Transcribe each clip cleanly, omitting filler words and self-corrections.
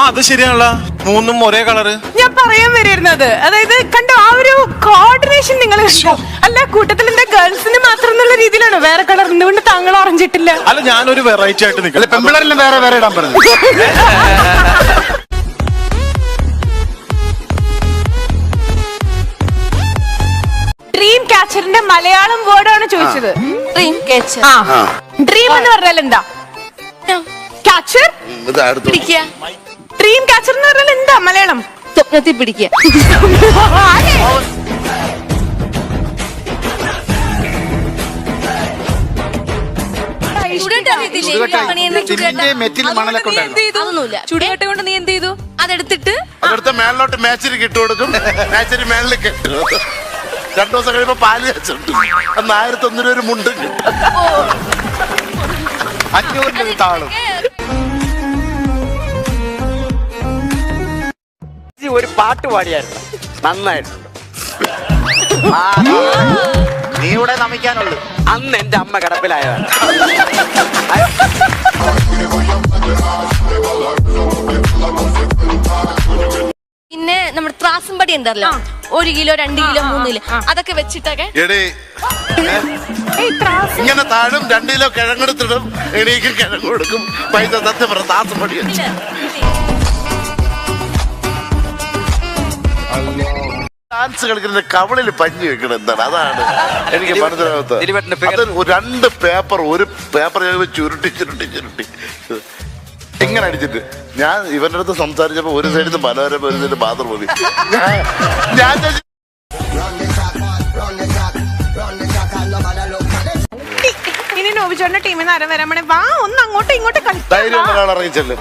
അത് ശരിയാണല്ല, മൂന്നും ഒരേ കളറ്. ഞാൻ പറയാൻ വരിയിരുന്നത്, അതായത് കണ്ടോ ആ ഒരു കോർഡിനേഷൻ നിങ്ങൾ അല്ല, കൂട്ടത്തിൽ എന്താ ഗേൾസിന് മാത്രം എന്നുള്ള രീതിയിലാണ് വേറെ കളർ. എന്തുകൊണ്ട് താങ്കൾ ഓറഞ്ച് ഇട്ടില്ല? അല്ല, ഞാനൊരു വെറൈറ്റി ആയിട്ട് നിൽക്കും. പെമ്പിളരെല്ലാം വേറെ വേറെ ഇടാൻ പറഞ്ഞു. ഡ്രീം ക്യാച്ചറിന്റെ മലയാളം വേർഡാണ് ചോദിച്ചത്. Dream catcher. ഡ്രീം എന്ന് പറഞ്ഞാൽ എന്താ? ക്യാച്ചർ പിടിക്കുക. ഡ്രീം ക്യാച്ചർ എന്ന് പറഞ്ഞാൽ എന്താ മലയാളം? സ്വപ്നത്തിൽ പിടിക്കുക. ചുടുകട്ട കൊണ്ട് നീ എന്ത് ചെയ്തു? അതെടുത്തിട്ട് മേളിലോട്ട് മേച്ചരി കിട്ടു കൊടുക്കും. മേച്ചരി മേളിൽ കെട്ടു. 2 ദിവസം കഴിയുമ്പോ പാല് വെച്ചിട്ടുണ്ട്. അന്ന് 1100 രൂപ മുണ്ടും കിട്ടും. 500 രൂപ താളും. ഒരു പാട്ട് പാടിയായിരുന്നു, നന്നായിട്ടുണ്ട്. നീ ഇവിടെ നമിക്കാനുള്ളു. അന്ന് എന്റെ അമ്മ കിടപ്പിലായതാണ്. പിന്നെ നമ്മുടെ ത്രാസും പടി ഉണ്ടല്ലോ, 1 കിലോ 2 കിലോ 3 കിലോ അതൊക്കെ വെച്ചിട്ടൊക്കെ ഇങ്ങനെ താഴും. 2 കിലോ കിഴങ്ങെടുത്തിടും. എണീക്കും, കിഴങ്ങ് കൊടുക്കും. പൈസ സത്യം താസം പടി. ഡാൻസ് കളിക്കുന്ന കവളിൽ പഞ്ഞി വെക്കണം എന്താണ്? അതാണ് എനിക്ക് മനസ്സിലാകാത്ത. 2 പേപ്പർ, ഒരു പേപ്പർ ചുരുട്ടി ചുരുട്ടി ചുരുട്ടി ഇങ്ങനെ അടിച്ചിട്ട് ഞാൻ ഇവന്റെ അടുത്ത് സംസാരിച്ചപ്പോ ഒരു സൈഡിൽ നിന്ന് മനോരമ, ഒരു സൈഡിൽ മാതൃഭൂമി. ഞാൻ ഇനി നോബിച്ചോന്റെ ടീമിൽ നിന്ന് ആരും വരാൻ വാ, ഒന്ന് അങ്ങോട്ടും ഇങ്ങോട്ടും ധൈര്യം ഒരാൾ ഇറങ്ങിച്ചല്ലേ.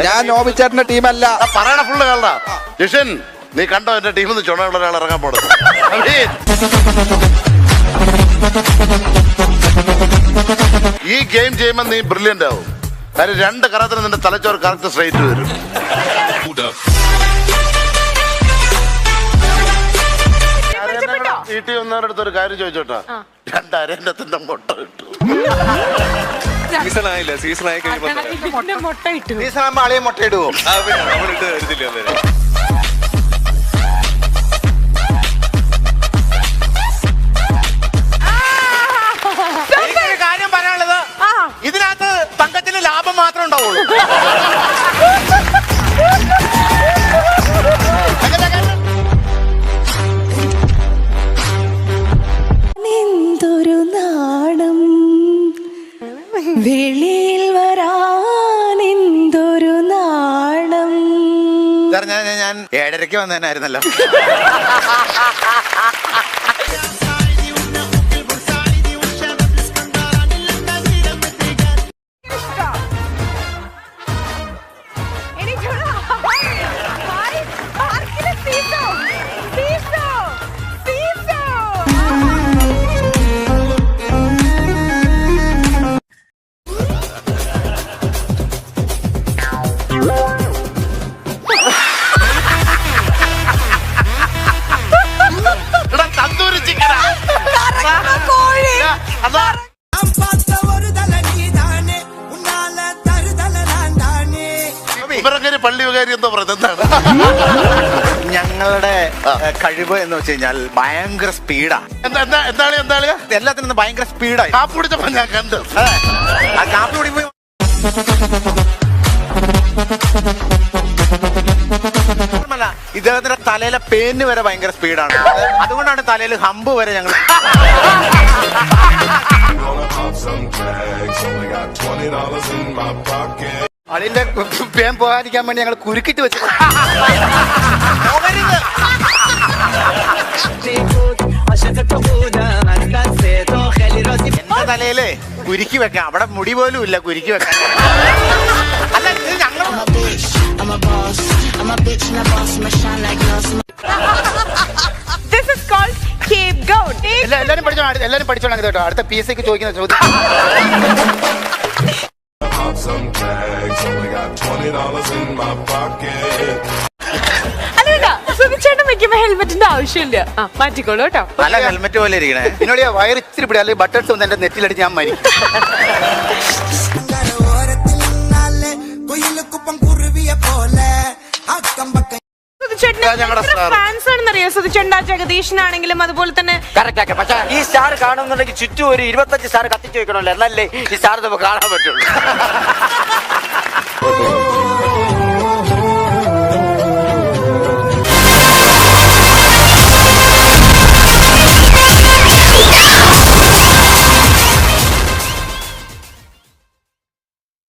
ഞാൻ നോബിച്ചേട്ടന്റെ ടീമല്ല, പറയണ ഫുള്ള് കാണാ. ജിഷൻ, നീ കണ്ടോ എന്റെ ടീമിൽ നിന്ന് ചുണയുള്ള ഒരാൾ ഇറങ്ങാൻ പോണത്? ഈ ഗെയിം ചെയ്യുമ്പോ നീ ബ്രില്യന്റ് ആവും. കാര്യം 2 കറത്തിന് നിന്റെ തലച്ചോറ് കറക്റ്റ് സ്ട്രൈറ്റ് വരും. വീട്ടിൽ വന്നവരുടെ അടുത്ത് ഒരു കാര്യം ചോദിച്ചോട്ടാ, 2 അരേന്റെ മുട്ട കിട്ടും. സീസണായില്ല, സീസണായി കഴിയുമ്പോ മുട്ട ഇട്ടു. സീസണാകുമ്പോ ആളെയും മുട്ട ഇടുവോ? നമ്മളിട്ട് വരുന്നില്ല. കാര്യം പറയാനുള്ളത്, ഇതിനകത്ത് തങ്കത്തിന് ലാഭം മാത്രമേ ഉണ്ടാവുള്ളൂ. എന്തൊരു നാണം വെളിയിൽ വരാൻ, എന്തൊരു നാണം. ഞാൻ 7:30 വന്നേനായിരുന്നല്ലോ. ഇവരൊക്കെ പള്ളി വികാരി എന്താ പറയുന്നത്? എന്താണ് ഞങ്ങളുടെ കഴിവ് എന്ന് വെച്ച് കഴിഞ്ഞാൽ ഭയങ്കര സ്പീഡാ. എന്താണ് എല്ലാത്തിനും ഭയങ്കര സ്പീഡായി. കാപ്പ് പിടിച്ചപ്പോ ഞാൻ കണ്ടു. ആ കാപ്പി കുടിക്കുമ്പോ ഇദ്ദേഹത്തിന്റെ തലയിലെ പേന് വരെ ഭയങ്കര സ്പീഡാണ്. അതുകൊണ്ടാണ് തലയിൽ ഹമ്പ് വരെ ഞങ്ങൾ. അതിന്റെ പേൻ പോകാതിരിക്കാൻ വേണ്ടി ഞങ്ങൾ കുരുക്കിട്ട് വെച്ചു. എന്റെ തലയില് കുരുക്കി വെക്കാം, അവിടെ മുടി പോലും ഇല്ല കുരുക്കി വെക്കാൻ. അല്ല, ഇത് ഞങ്ങൾ എല്ലാരും പഠിച്ചോളാം കേട്ടോ. അടുത്ത PSC ചോദിക്കുന്ന ചോദ്യം. ഹെൽമെറ്റിന്റെ ആവശ്യമില്ല, മാറ്റിക്കോളൂ കേട്ടോ. നല്ല ഹെൽമെറ്റ് പോലെ ഇരിക്കണേ. പിന്നോട് വയർ ഇച്ചിരി പിടി, അല്ലെങ്കിൽ ബട്ടൺസ് ഒന്ന് എന്റെ നെറ്റിലടിച്ച് ഞാൻ മരിക്കും. ഞങ്ങളുടെ star. ഫാൻസ് ആണെന്നറിയോ സുധിച്ചേട്ടൻ ജഗദീഷിനാണെങ്കിലും അതുപോലെ തന്നെ കറക്റ്റ് പക്ഷേ ഈ സ്റ്റാർ കാണുന്നുണ്ടെങ്കിൽ ചുറ്റും ഒരു 25 സ്റ്റാർ കത്തിച്ചു വെക്കണമല്ലോ, എന്നല്ലേ ഈ സ്റ്റാർ നമുക്ക് കാണാൻ പറ്റുള്ളൂ.